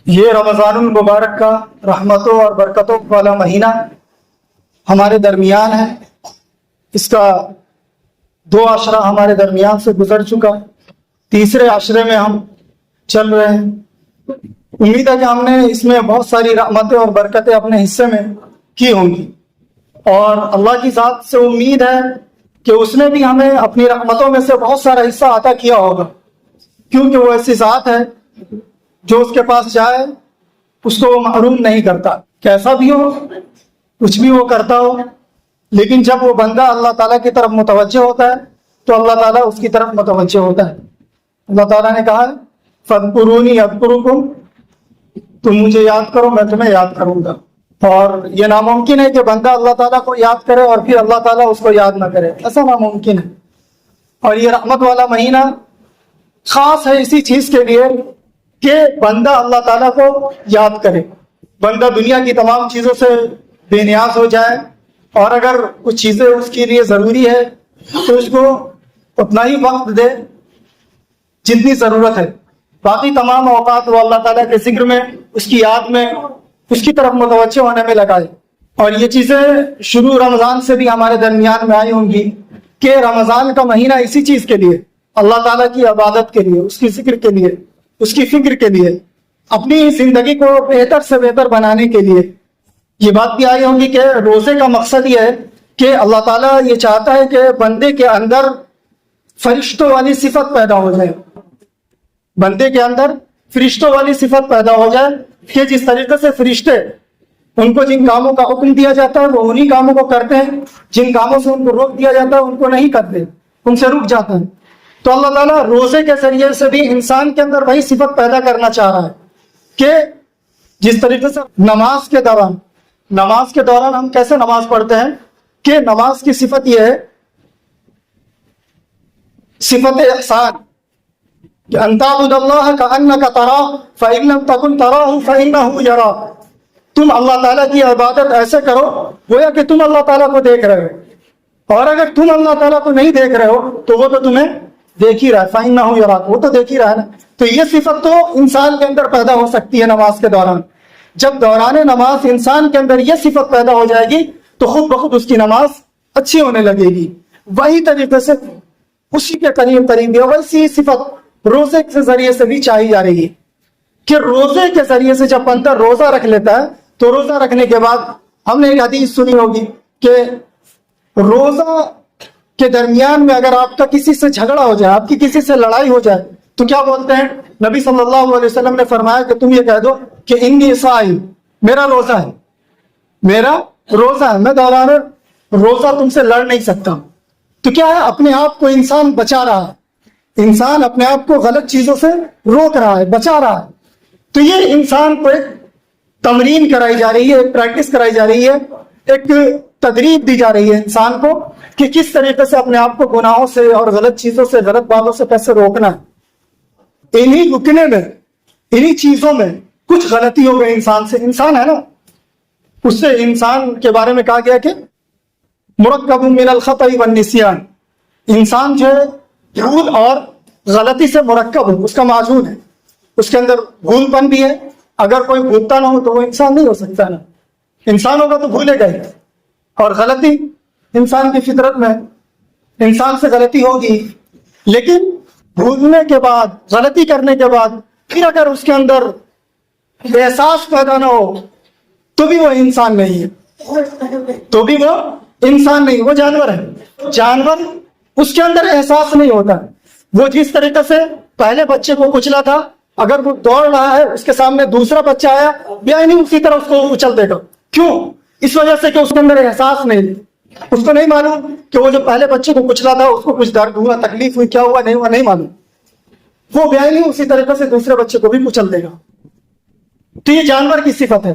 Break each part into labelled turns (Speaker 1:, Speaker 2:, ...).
Speaker 1: یہ رمضان المبارک کا رحمتوں اور برکتوں والا مہینہ ہمارے درمیان ہے. اس کا 2 عشرہ ہمارے درمیان سے گزر چکا، تیسرے عشرے میں ہم چل رہے ہیں. امید ہے کہ ہم نے اس میں بہت ساری رحمتیں اور برکتیں اپنے حصے میں کی ہوں گی، اور اللہ کی ذات سے امید ہے کہ اس نے بھی ہمیں اپنی رحمتوں میں سے بہت سارا حصہ عطا کیا ہوگا، کیونکہ وہ ایسی ذات ہے جو اس کے پاس جائے اس کو وہ محروم نہیں کرتا. کیسا بھی ہو، کچھ بھی وہ کرتا ہو، لیکن جب وہ بندہ اللہ تعالیٰ کی طرف متوجہ ہوتا ہے تو اللہ تعالیٰ اس کی طرف متوجہ ہوتا ہے. اللہ تعالیٰ نے کہا فَاذْكُرُونِي أَذْكُرُكُمْ، تم مجھے یاد کرو میں تمہیں یاد کروں گا. اور یہ ناممکن ہے کہ بندہ اللہ تعالیٰ کو یاد کرے اور پھر اللہ تعالیٰ اس کو یاد نہ کرے، ایسا ناممکن ہے. اور یہ رحمت والا مہینہ خاص ہے اسی چیز کے لیے کہ بندہ اللہ تعالیٰ کو یاد کرے. بندہ دنیا کی تمام چیزوں سے بے نیاز ہو جائے، اور اگر کچھ چیزیں اس کے لیے ضروری ہے تو اس کو اتنا ہی وقت دے جتنی ضرورت ہے. باقی تمام اوقات وہ اللہ تعالیٰ کے ذکر میں، اس کی یاد میں، اس کی طرف متوجہ ہونے میں لگائے. اور یہ چیزیں شروع رمضان سے بھی ہمارے درمیان میں آئی ہوں گی کہ رمضان کا مہینہ اسی چیز کے لیے، اللہ تعالیٰ کی عبادت کے لیے، اس کی ذکر کے لیے، اس کی فکر کے لیے، اپنی زندگی کو بہتر سے بہتر بنانے کے لیے. یہ بات بھی آئی ہوگی کہ روزے کا مقصد یہ ہے کہ اللہ تعالیٰ یہ چاہتا ہے کہ بندے کے اندر فرشتوں والی صفت پیدا ہو جائے، بندے کے اندر فرشتوں والی صفت پیدا ہو جائے کہ جس طریقے سے فرشتے ان کو جن کاموں کا حکم دیا جاتا ہے وہ انہی کاموں کو کرتے ہیں، جن کاموں سے ان کو روک دیا جاتا ہے ان کو نہیں کرتے، ان سے رک جاتے ہیں. تو اللہ تعالیٰ روزے کے ذریعے سے بھی انسان کے اندر وہی صفت پیدا کرنا چاہ رہا ہے کہ جس طریقے سے نماز کے دوران ہم کیسے نماز پڑھتے ہیں کہ نماز کی صفت یہ ہے، صفت احسان، کہ ان تعبد اللہ کأنک تراہ فإن لم تکن تراہ فإنہ یراک. تم اللہ تعالیٰ کی عبادت ایسے کرو گویا کہ تم اللہ تعالیٰ کو دیکھ رہے ہو، اور اگر تم اللہ تعالیٰ کو نہیں دیکھ رہے ہو تو وہ تو تمہیں دیکھ ہی رہا ہے، فإنہ یراک، وہ تو دیکھ ہی رہا ہے نا. تو یہ صفت تو انسان کے اندر پیدا ہو سکتی ہے نماز کے دوران. جب دوران نماز انسان کے اندر یہ صفت پیدا ہو جائے گی تو خود بخود اس کی نماز اچھی ہونے لگے گی. وہی طریقے سے اسی کے قریب ویسی صفت روزے کے ذریعے سے بھی چاہی جا رہی ہے کہ روزے کے ذریعے سے جب بندہ روزہ رکھ لیتا ہے تو روزہ رکھنے کے بعد ہم نے ایک حدیث سنی ہوگی کہ روزہ کے درمیان میں اگر آپ کا کسی سے جھگڑا ہو جائے، آپ کی کسی سے لڑائی ہو جائے تو کیا بولتے ہیں؟ نبی صلی اللہ علیہ وسلم نے فرمایا کہ تم یہ کہہ دو کہ انی صائم، میرا روزہ ہے، میرا روزہ ہے، میں دوران روزہ تم سے لڑ نہیں سکتا. تو کیا ہے؟ اپنے آپ کو انسان بچا رہا ہے، انسان اپنے آپ کو غلط چیزوں سے روک رہا ہے، بچا رہا ہے. تو یہ انسان کو ایک تمرین کرائی جا رہی ہے، ایک پریکٹس کرائی جا رہی ہے، ایک تدریب دی جا رہی ہے انسان کو کہ کس طریقے سے اپنے آپ کو گناہوں سے اور غلط چیزوں سے، غلط باتوں سے کیسے روکنا ہے. انہی رکنے میں، انہی چیزوں میں کچھ غلطی ہو گئی انسان سے، انسان ہے نا، اس سے انسان کے بارے میں کہا گیا کہ مرکب من الخطأ والنسیان، انسان جو ہے بھول اور غلطی سے مرکب ہے، اس کا معجون ہے، اس کے اندر بھول پن بھی ہے. اگر کوئی بھولتا نہ ہو تو وہ انسان نہیں ہو سکتا نا، انسان ہوگا تو بھولے گا ہی. اور غلطی انسان کی فطرت میں، انسان سے غلطی ہوگی، لیکن بھولنے کے بعد، غلطی کرنے کے بعد پھر اگر اس کے اندر احساس پیدا نہ ہو تو بھی وہ انسان نہیں ہے، تو بھی وہ انسان نہیں، وہ جانور ہے. جانور اس کے اندر احساس نہیں ہوتا. وہ جس طریقے سے پہلے بچے کو کچلا تھا، اگر وہ دوڑ رہا ہے اس کے سامنے دوسرا بچہ آیا بیا نہیں اسی طرح اس کو اچل دے گا. کیوں؟ اس وجہ سے کہ اس کے اندر احساس نہیں، اس کو نہیں معلوم کہ وہ جو پہلے بچے کو کچلا تھا اس کو کچھ درد ہوا، تکلیف ہوئی، کیا ہوا، نہیں ہوا، نہیں معلوم. وہ بیا نہیں اسی طریقے سے دوسرے بچے کو بھی کچل دے گا. تو یہ جانور کی صفت ہے.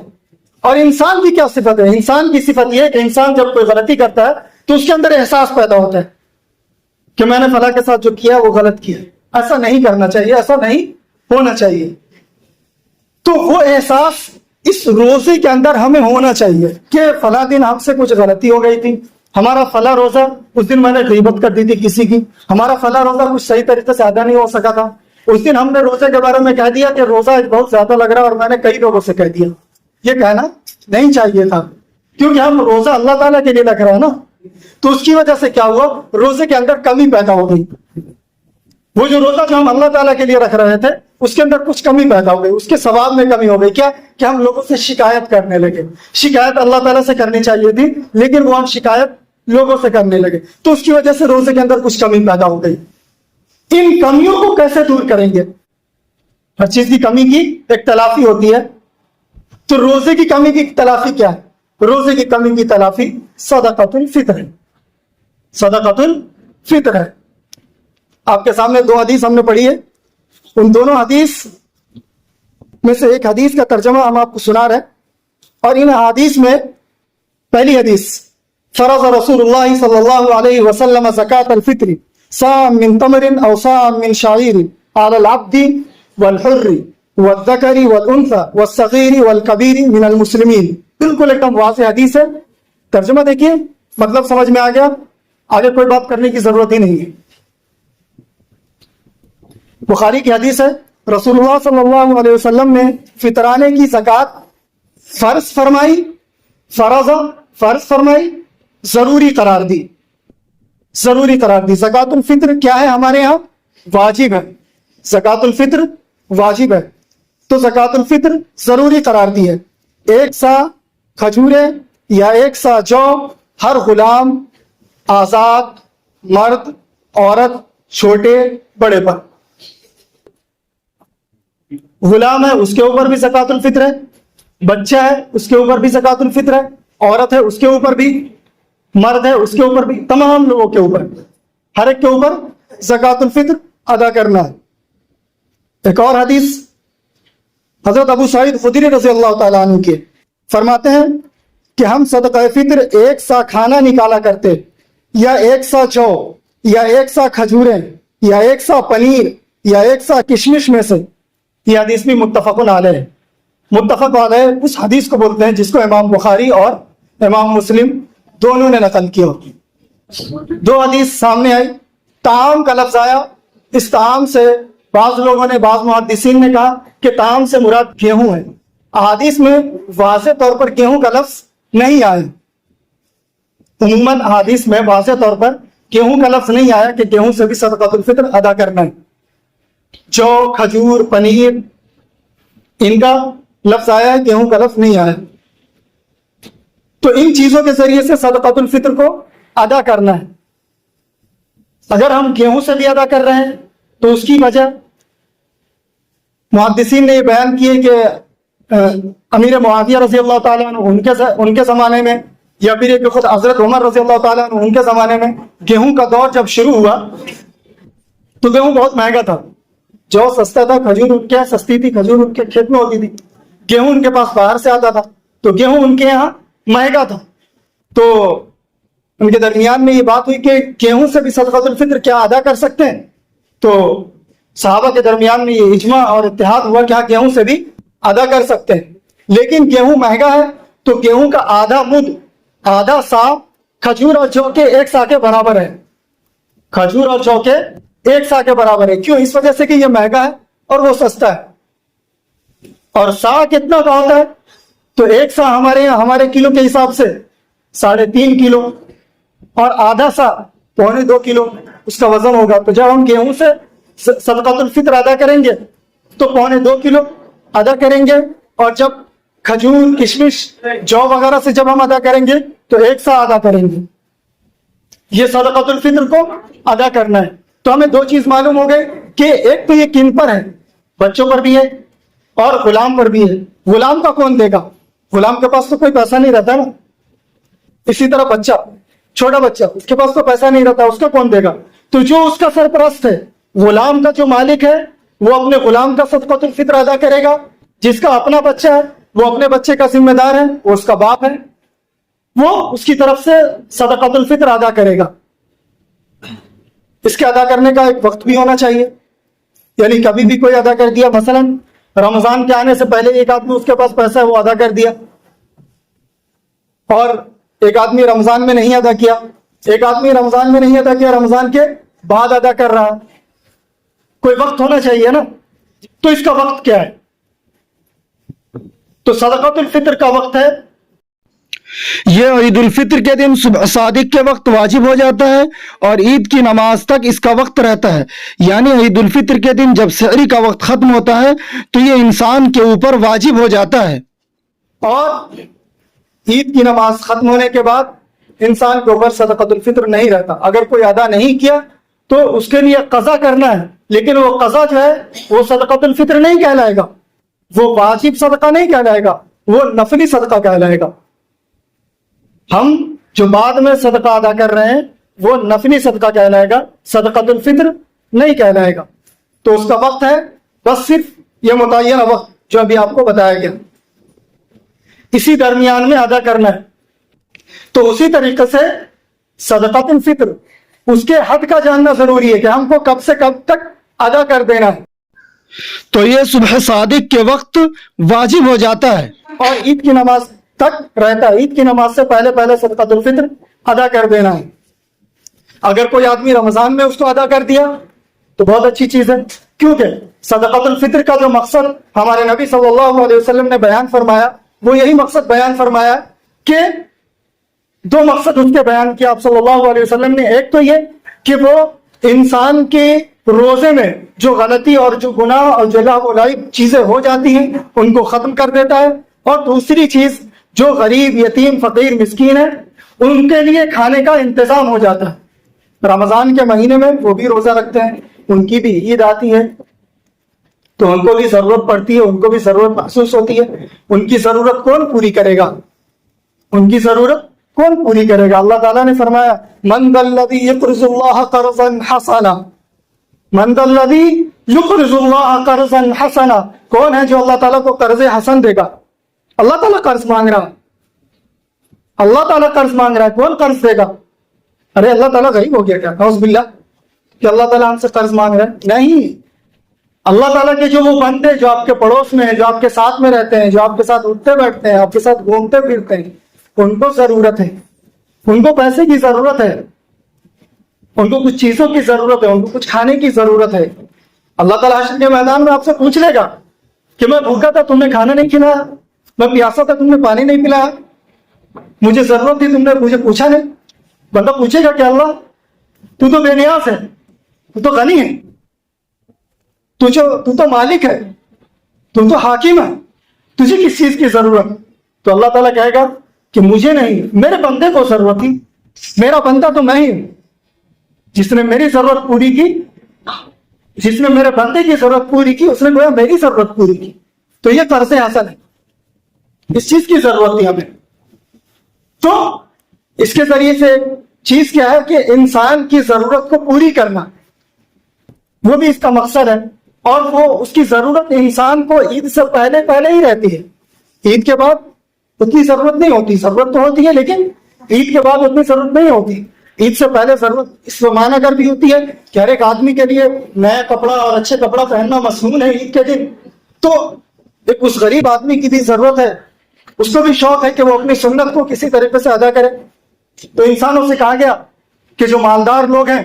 Speaker 1: اور انسان کی کیا صفت ہے؟ انسان کی صفت یہ ہے کہ انسان جب کوئی غلطی کرتا ہے تو اس کے اندر احساس پیدا ہوتا ہے کہ میں نے فلاں کے ساتھ جو کیا وہ غلط کیا، ایسا نہیں کرنا چاہیے، ایسا نہیں ہونا چاہیے. تو وہ احساس اس روزے کے اندر ہمیں ہونا چاہیے کہ فلاں دن ہم سے کچھ غلطی ہو گئی تھی، ہمارا فلاں روزہ اس دن میں نے غیبت کر دی تھی کسی کی، ہمارا فلاں روزہ کچھ صحیح طریقے سے ادا نہیں ہو سکا تھا، اس دن ہم نے روزے کے بارے میں کہہ دیا کہ روزہ بہت زیادہ لگ رہا ہے، اور میں نے کئی لوگوں سے کہہ دیا یہ کہنا نہیں چاہیے تھا، کیونکہ ہم روزہ اللہ تعالیٰ کے لیے رکھ رہے ہیں نا. تو اس کی وجہ سے کیا ہوا، روزے کے اندر کمی پیدا ہو گئی. وہ جو روزہ جو ہم اللہ تعالیٰ کے لیے رکھ رہے تھے اس کے اندر کچھ کمی پیدا ہو گئی، اس کے ثواب میں کمی ہو گئی. کیا کہ ہم لوگوں سے شکایت کرنے لگے. شکایت اللہ تعالیٰ سے کرنی چاہیے تھی، لیکن وہ ہم شکایت لوگوں سے کرنے لگے، تو اس کی وجہ سے روزے کے اندر کچھ کمی پیدا ہو گئی. ان کمیوں کو کیسے دور کریں گے؟ ہر چیز کی کمی کی ایک تلافی ہوتی ہے. تو روزے کی کمی کی تلافی کیا ہے؟ روزے کی کمی کی تلافی صدقۃ الفطر ہے. صدقۃ الفطر ہے. آپ کے سامنے دو حدیث ہم نے پڑھی ہے. ان دونوں حدیث میں سے ایک حدیث کا ترجمہ ہم آپ کو سنا رہے ہیں، اور ان حدیث میں پہلی حدیث، فرض رسول اللہ صلی اللہ علیہ وسلم زکاة الفطر صاع من تمر او صاع من شعیر علی العبد والحر والذکر والانثى والصغیر والکبیر من المسلمین. بالکل ایک دم واضح حدیث ہے. ترجمہ دیکھیے، مطلب سمجھ میں آ گیا، آگے کوئی بات کرنے کی ضرورت ہی نہیں ہے. بخاری کی حدیث ہے، رسول اللہ صلی اللہ علیہ وسلم نے فطرانے کی زکوٰۃ فرض فرمائی، فرض فرمائی، ضروری قرار دی. ضروری قرار دی. زکوٰۃ الفطر کیا ہے ہمارے ہاں؟ واجب ہے. زکوٰۃ الفطر واجب ہے. تو زکوٰۃ الفطر ضروری قرار دی ہے. 1 سا کھجوریں یا 1 سا جو ہر غلام، آزاد، مرد، عورت، چھوٹے بڑے پر. غلام ہے اس کے اوپر بھی زکوٰۃ الفطر ہے، بچہ ہے اس کے اوپر بھی زکوٰۃ الفطر ہے، عورت ہے اس کے اوپر بھی، مرد ہے اس کے اوپر بھی، تمام لوگوں کے اوپر، ہر ایک کے اوپر زکوٰۃ الفطر ادا کرنا ہے. ایک اور حدیث حضرت ابو سعید خدری رضی اللہ تعالیٰ عنہ کی، فرماتے ہیں کہ ہم صدقہ فطر 1 سا کھانا نکالا کرتے، یا 1 سا جو، یا 1 سا کھجوریں، یا 1 سا پنیر، یا 1 سا کشمش میں سے. یہ حدیث بھی متفق علیہ ہے. متفق علیہ اس حدیث کو بولتے ہیں جس کو امام بخاری اور امام مسلم دونوں نے نقل کیا. دو حدیث سامنے آئی، طعام کا لفظ آیا. اس طعام سے بعض لوگوں نے، بعض محدثین نے کہا کہ طعام سے مراد گیہوں ہے. احادیث میں واضح طور پر گیہوں کا لفظ نہیں آیا. عموماً احادیث میں واضح طور پر گیہوں کا لفظ نہیں آیا کہ گیہوں سے بھی صدقۃ الفطر ادا کرنا ہے. جو، کھجور، پنیر، ان کا لفظ آیا ہے، گیہوں کا لفظ نہیں آیا. تو ان چیزوں کے ذریعے سے صدقۃ الفطر کو ادا کرنا ہے. اگر ہم گیہوں سے بھی ادا کر رہے ہیں تو اس کی وجہ محدثین نے یہ بیان کی ہے کہ امیر معاویہ رضی اللہ تعالیٰ عنہ ان کے زمانے میں، یا پھر یہ کہ خود حضرت عمر رضی اللہ تعالیٰ عنہ ان کے زمانے میں گیہوں کا دور جب شروع ہوا تو گیہوں بہت مہنگا تھا. جو سستا تھا، کھجور ان کے سستی تھی، کھجور ان کے کھیت میں ہوتی تھی، گیہوں ان کے پاس باہر سے آتا تھا، تو گیہوں ان کے یہاں مہنگا تھا. تو ان کے درمیان میں یہ بات ہوئی کہ گیہوں سے بھی صدقۃ الفطر کیا ادا کر سکتے ہیں. تو صحابہ کے درمیان میں یہ اجماع اور اتحاد ہوا کہ ہاں گیہوں سے بھی ادا کر سکتے ہیں. لیکن گیہوں مہنگا ہے تو گیہوں کا آدھا مد، آدھا سا کھجور اور جو کے 1 سا کے برابر ہے. کھجور اور جو کے 1 سا کے برابر ہے. کیوں؟ اس وجہ سے کہ یہ مہنگا ہے اور وہ سستا ہے. اور سا کتنا کا ہوتا ہے؟ تو 1 سا ہمارے کلو کے حساب سے 3.5 کلو، اور آدھا سا 1.25 کلو اس کا وزن ہوگا. تو جب ہم گیہوں سے صدقۃ الفطر ادا کریں گے تو 1.25 کلو ادا کریں گے، اور جب کھجور، کشمش، جو وغیرہ سے جب ہم ادا کریں گے تو 1 سا ادا کریں گے. یہ صدقۃ الفطر کو ادا کرنا ہے. تو ہمیں 2 چیز معلوم ہو گئے کہ ایک تو یہ کن پر ہے، بچوں پر بھی ہے اور غلام پر بھی ہے. غلام کا کون دے گا؟ غلام کے پاس تو کوئی پیسہ نہیں رہتا نا. اسی طرح بچہ، چھوٹا بچہ، اس کے پاس تو پیسہ نہیں رہتا، اس کا کون دے گا؟ تو جو اس کا سرپرست ہے، غلام کا جو مالک ہے، وہ اپنے غلام کا صدقۃ الفطر ادا کرے گا. جس کا اپنا بچہ ہے وہ اپنے بچے کا ذمہ دار ہے، وہ اس کا باپ ہے، وہ اس کی طرف سے صدقۃ الفطر ادا کرے گا. اس کے ادا کرنے کا ایک وقت بھی ہونا چاہیے. یعنی کبھی بھی کوئی ادا کر دیا، مثلا رمضان کے آنے سے پہلے ایک آدمی اس کے پاس پیسہ ہے وہ ادا کر دیا، اور ایک آدمی رمضان میں نہیں ادا کیا، ایک آدمی رمضان میں نہیں ادا کیا، رمضان کے بعد ادا کر رہا. کوئی وقت ہونا چاہیے نا, تو اس کا وقت کیا ہے؟ تو صدقۃ الفطر کا وقت ہے, یہ عید الفطر کے دن صبح صادق کے وقت واجب ہو جاتا ہے اور عید کی نماز تک اس کا وقت رہتا ہے. یعنی عید الفطر کے دن جب سحری کا وقت ختم ہوتا ہے تو یہ انسان کے اوپر واجب ہو جاتا ہے, اور عید کی نماز ختم ہونے کے بعد انسان کے اوپر صدقۃ الفطر نہیں رہتا. اگر کوئی ادا نہیں کیا تو اس کے لیے قضا کرنا ہے, لیکن وہ قضا جو ہے وہ صدقۃ الفطر نہیں کہلائے گا, وہ واجب صدقہ نہیں کہلائے گا, وہ نفلی صدقہ کہلائے گا. ہم جو بعد میں صدقہ ادا کر رہے ہیں وہ نفلی صدقہ کہلائے گا, صدقۃ الفطر نہیں کہلائے گا. تو اس کا وقت ہے بس صرف یہ متعینہ وقت جو ابھی آپ کو بتایا گیا, اسی درمیان میں ادا کرنا ہے. تو اسی طریقے سے صدقۃ الفطر اس کے حد کا جاننا ضروری ہے کہ ہم کو کب سے کب تک ادا کر دینا ہے. تو یہ صبح صادق کے وقت واجب ہو جاتا ہے اور عید کی نماز تک رہتا ہے. عید کی نماز سے پہلے صدقۃ الفطر ادا کر دینا ہے. اگر کوئی آدمی رمضان میں اس کو ادا کر دیا تو بہت اچھی چیز ہے, کیونکہ صدقۃ الفطر کا جو مقصد ہمارے نبی صلی اللہ علیہ وسلم نے بیان فرمایا وہ یہی مقصد بیان فرمایا کہ دو مقصد اس کے بیان کیا آپ صلی اللہ علیہ وسلم نے. ایک تو یہ کہ وہ انسان کے روزے میں جو غلطی اور جو گناہ اور جو لاغ چیزیں ہو جاتی ہیں ان کو ختم کر دیتا ہے, اور دوسری چیز جو غریب یتیم فقیر مسکین ہے ان کے لیے کھانے کا انتظام ہو جاتا ہے. رمضان کے مہینے میں وہ بھی روزہ رکھتے ہیں, ان کی بھی عید آتی ہے تو ان کو بھی ضرورت پڑتی ہے, ان کو بھی ضرورت محسوس ہوتی ہے. ان کی ضرورت کون پوری کرے گا؟ ان کی ضرورت کون پوری کرے گا؟ اللہ تعالیٰ نے فرمایا من ذا الذی یقرض اللہ قرضا حسنا, من ذا الذی یقرض اللہ قرضا حسنا, کون ہے جو اللہ تعالیٰ کو قرض حسن دے گا؟ اللہ تعالیٰ قرض مانگ رہا, اللہ تعالیٰ قرض مانگ رہا ہے, کون قرض دے گا؟ ارے اللہ تعالیٰ غریب ہو گیا کیا نعوذ باللہ کہ اللہ تعالیٰ ہم سے قرض مانگ رہا ہے؟ نہیں, اللہ تعالیٰ کے جو وہ بندے جو آپ کے پڑوس میں ہیں, جو آپ کے ساتھ میں رہتے ہیں, جو آپ کے ساتھ اٹھتے بیٹھتے ہیں, آپ کے ساتھ گھومتے پھرتے ہیں, ان کو ضرورت ہے, ان کو پیسے کی ضرورت ہے, ان کو کچھ چیزوں کی ضرورت ہے, ان کو کچھ کھانے کی ضرورت ہے. اللہ تعالیٰ حشر کے میدان میں آپ سے پوچھ لے گا کہ میں بھوکا تھا تم نے کھانا نہیں کھلایا, میں پیاسا تھا تم نے پانی نہیں پلایا, مجھے ضرورت تھی تم نے مجھے پوچھا نہیں. بندہ پوچھے گا کہ اللہ تو بے نیاز ہے, تو غنی ہے, تو تو مالک ہے, تو حاکم ہے, تجھے کس چیز کی ضرورت؟ تو اللہ تعالیٰ کہے گا کہ مجھے نہیں, میرے بندے کو ضرورت تھی, میرا بندہ تو میں ہی ہوں جس نے میری ضرورت پوری کی, جس نے میرے بندے کی ضرورت پوری کی اس نے گویا میری ضرورت پوری کی. تو یہ قرض حسن ہے, اس چیز کی ضرورت تھی ہمیں. تو اس کے ذریعے سے ایک چیز کیا ہے کہ انسان کی ضرورت کو پوری کرنا, وہ بھی اس کا مقصد ہے. اور وہ اس کی ضرورت انسان کو عید سے پہلے ہی رہتی ہے, عید کے بعد اتنی ضرورت نہیں ہوتی. ضرورت تو ہوتی ہے لیکن عید کے بعد اتنی ضرورت نہیں ہوتی. عید سے پہلے ضرورت اس معنی اگر بھی ہوتی ہے کہ ہر ایک آدمی کے لیے نیا کپڑا اور اچھے کپڑا پہننا مصنون ہے عید کے دن, تو ایک اس غریب آدمی کی بھی ضرورت ہے, اس کو بھی شوق ہے کہ وہ اپنی سنت کو کسی طریقے سے ادا کرے. تو انسانوں سے کہا گیا کہ جو مالدار لوگ ہیں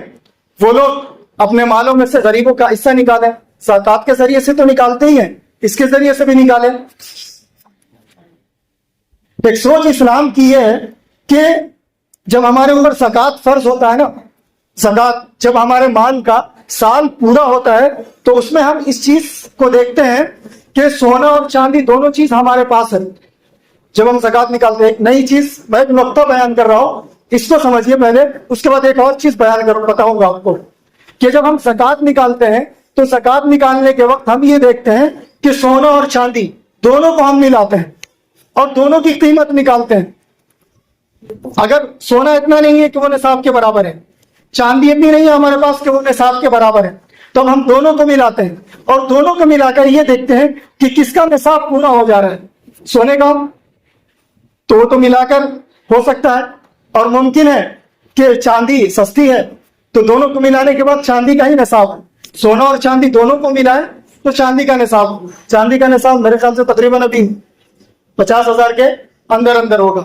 Speaker 1: وہ لوگ اپنے مالوں میں سے غریبوں کا حصہ نکالیں. زکات کے ذریعے سے تو نکالتے ہی ہیں, اس کے ذریعے سے بھی نکالیں. ایک سوچ اسلام کی یہ ہے کہ جب ہمارے اوپر زکات فرض ہوتا ہے نا, زکات جب ہمارے مال کا سال پورا ہوتا ہے تو اس میں ہم اس چیز کو دیکھتے ہیں کہ سونا اور چاندی دونوں چیز ہمارے پاس ہے. جب ہم زکات نکالتے ہیں, ایک نئی چیز میں ایک نقطہ بیان کر رہا ہوں, اس کو سمجھیے پہلے, اس کے بعد ایک اور چیز بیان بتاؤں گا آپ کو کہ جب ہم زکات نکالتے ہیں تو زکات نکالنے کے وقت ہم یہ دیکھتے ہیں کہ سونا اور چاندی دونوں کو ہم ملاتے ہیں اور دونوں کی قیمت نکالتے ہیں. اگر سونا اتنا نہیں ہے کہ وہ نصاب کے برابر ہے, چاندی اتنی نہیں ہے ہمارے پاس کہ وہ نصاب کے برابر ہے, تو ہم دونوں کو ملاتے ہیں اور دونوں کو ملا کر یہ دیکھتے ہیں کہ کس کا نصاب پورا ہو جا رہا ہے. سونے کا تو وہ تو ملا کر ہو سکتا ہے, اور ممکن ہے کہ چاندی سستی ہے تو دونوں کو ملانے کے بعد چاندی کا ہی نصاب ہے. سونا اور چاندی دونوں کو ملائے تو چاندی کا نصاب, چاندی کا نصاب میرے خیال سے تقریباً ابھی 50,000 کے اندر ہوگا.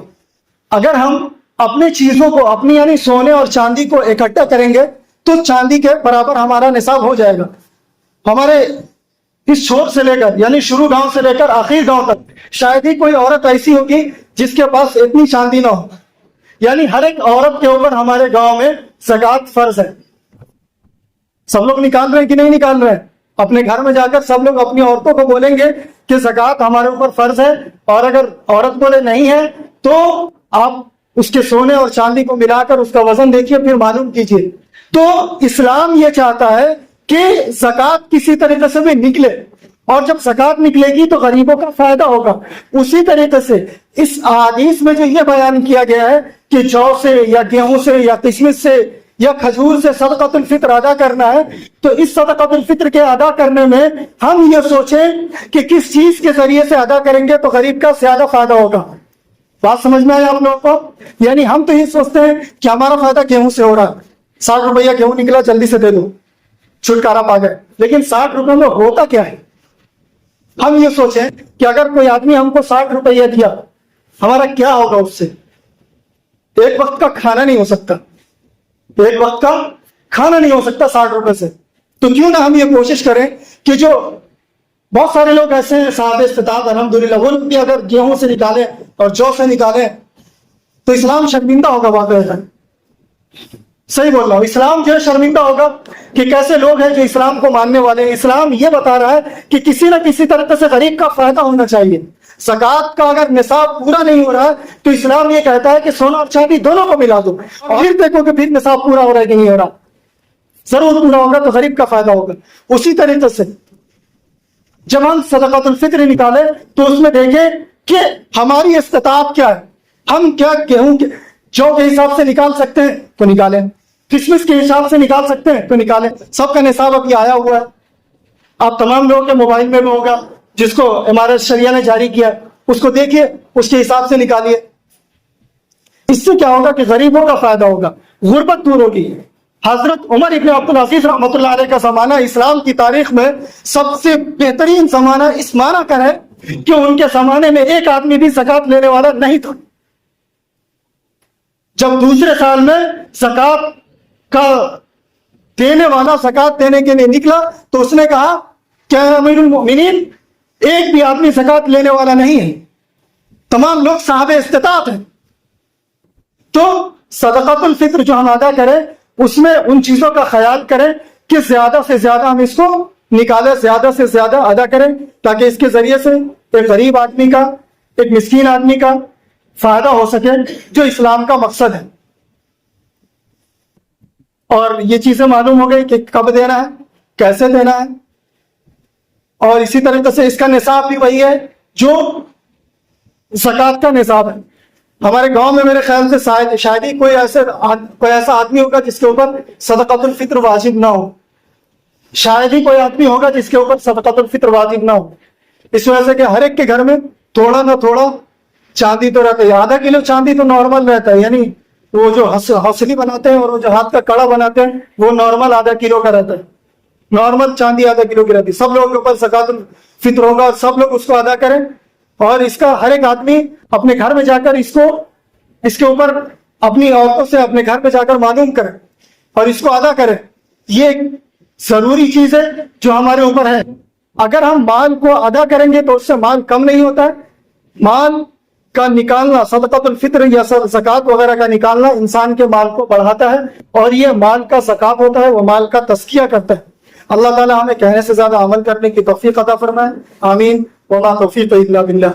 Speaker 1: اگر ہم اپنی چیزوں کو اپنی یعنی سونے اور چاندی کو اکٹھا کریں گے تو چاندی کے برابر ہمارا نصاب ہو جائے گا. ہمارے اس چھوٹ سے لے کر یعنی شروع گاؤں سے لے کر آخر گاؤں تک شاید ہی کوئی عورت ایسی ہوگی جس کے پاس اتنی چاندی نہ ہو. یعنی ہر ایک عورت کے اوپر ہمارے گاؤں میں زکوٰۃ فرض ہے. سب لوگ نکال رہے ہیں کہ نہیں نکال رہے ہیں؟ اپنے گھر میں جا کر سب لوگ اپنی عورتوں کو بولیں گے کہ زکوٰۃ ہمارے اوپر فرض ہے. اور اگر عورت بولے نہیں ہے تو آپ اس کے سونے اور چاندی کو ملا کر اس کا وزن دیکھیے، پھر معلوم کیجیے. تو اسلام یہ چاہتا ہے کہ زکوٰۃ کسی طریقے سے بھی نکلے، اور جب زکوٰۃ نکلے گی تو غریبوں کا فائدہ ہوگا. اسی طریقے سے اس احادیث میں جو یہ بیان کیا گیا ہے کہ جو سے یا گیہوں سے یا کشمش سے یا کھجور سے صدقۃ الفطر ادا کرنا ہے، تو اس صدقۃ الفطر کے ادا کرنے میں ہم یہ سوچیں کہ کس چیز کے ذریعے سے ادا کریں گے تو غریب کا زیادہ فائدہ ہوگا. بات سمجھ میں آئی آپ لوگوں کو؟ یعنی ہم تو یہ سوچتے ہیں کہ ہمارا فائدہ گیہوں سے ہو رہا ہے، 60 روپیہ گیہوں نکلا جلدی سے دے دو، چھٹکارا پا گئے. لیکن 60 روپے میں ہوتا کیا ہے؟ ہم یہ سوچیں کہ اگر کوئی آدمی ہم کو 60 روپیہ دیا، ہمارا کیا ہوگا اس سے؟ ایک وقت کا کھانا نہیں ہو سکتا، ایک وقت کا کھانا نہیں ہو سکتا 60 روپے سے. تو کیوں نہ ہم یہ کوشش کریں کہ جو بہت سارے لوگ ایسے ہیں صاحب استطاعت الحمدللہ، وہ بھی اگر گیہوں سے نکالیں اور جو سے نکالیں تو اسلام شرمندہ ہوگا. واقعہ صحیح بول رہا ہوں، اسلام جو ہے شرمندہ ہوگا کہ کیسے لوگ ہیں جو اسلام کو ماننے والے ہیں. اسلام یہ بتا رہا ہے کہ کسی نہ کسی طریقے سے غریب کا فائدہ ہونا چاہیے. زکوٰۃ کا اگر نصاب پورا نہیں ہو رہا تو اسلام یہ کہتا ہے کہ سونا اور چاندی دونوں کو ملا دو، اور پھر دیکھو کہ پھر نصاب پورا ہو رہا ہے کہ نہیں ہو رہا. ضرور پورا ہوگا تو غریب کا فائدہ ہوگا. اسی طریقے سے جب ہم صدقۃ الفطر نکالے تو اس میں دیکھیں کہ ہماری استطاعت کیا ہے. ہم کیا گیہوں کے جو کے حساب سے نکال سکتے ہیں تو نکالیں، کشمش کے حساب سے نکال سکتے ہیں تو نکالیں. سب کا نصاب ابھی آیا ہوا ہے، آپ تمام لوگوں کے موبائل میں بھی ہوگا. جس کو امارت شریعہ نے جاری کیا اس کو دیکھیے، اس کے حساب سے نکالیے. اس سے کیا ہوگا کہ غریبوں کا فائدہ ہوگا، غربت دور ہوگی. حضرت عمر ابن عبدالعزیز رحمۃ اللہ علیہ کا زمانہ اسلام کی تاریخ میں سب سے بہترین زمانہ اس معنی کا ہے کہ ان کے زمانے میں ایک آدمی بھی زکوٰۃ لینے والا نہیں تھا. جب دوسرے سال میں زکوٰۃ کا دینے والا زکوٰۃ دینے کے لیے نکلا تو اس نے کہا کہ امیر المؤمنین ایک بھی آدمی زکوٰۃ لینے والا نہیں ہے، تمام لوگ صاحب استطاعت ہیں. تو صدقۃ الفطر جو ہم ادا کریں اس میں ان چیزوں کا خیال کریں کہ زیادہ سے زیادہ ہم اس کو نکالیں، زیادہ سے زیادہ ادا کریں، تاکہ اس کے ذریعے سے ایک غریب آدمی کا، ایک مسکین آدمی کا فائدہ ہو سکے، جو اسلام کا مقصد ہے. اور یہ چیزیں معلوم ہو گئی کہ کب دینا ہے، کیسے دینا ہے. اور اسی طریقے سے اس کا نصاب بھی وہی ہے جو زکوٰۃ کا نصاب ہے. ہمارے گاؤں میں میرے خیال سے شاید ہی کوئی ایسا آدمی ہوگا جس کے اوپر صدقۃ الفطر واجب نہ ہو. شاید ہی کوئی آدمی ہوگا جس کے اوپر صدقۃ الفطر واجب نہ ہو. اس وجہ سے کہ ہر ایک کے گھر میں تھوڑا نہ تھوڑا چاندی تو رہتا ہے. آدھا کلو چاندی تو نارمل رہتا ہے، یعنی وہ جو ہنسلی بناتے ہیں اور وہ جو ہاتھ کا کڑا بناتے ہیں وہ نارمل آدھا کلو کا رہتا ہے. نارمل چاندی آدھا کلو کی رہتی ہے. سب لوگوں کے اوپر زکوٰۃ الفطر ہوگا اور سب لوگ اس کو ادا کریں. اور اس کا ہر ایک آدمی اپنے گھر میں جا کر اس کے اوپر اپنی عورتوں سے اپنے گھر میں جا کر معلوم کرے اور اس کو ادا کرے. یہ ایک ضروری چیز ہے جو ہمارے اوپر ہے. اگر ہم مال کو ادا کریں گے تو اس سے مال کم نہیں ہوتا ہے. مال کا نکالنا، صدقۃ الفطر یا زکوٰۃ وغیرہ کا نکالنا انسان کے مال کو بڑھاتا ہے، اور یہ مال کا زکوٰۃ ہوتا ہے، وہ مال کا تزکیہ کرتا ہے. اللہ تعالی ہمیں کہنے سے زیادہ عمل کرنے کی توفیق عطا فرمائے. آمین. وما توفیق الا باللہ.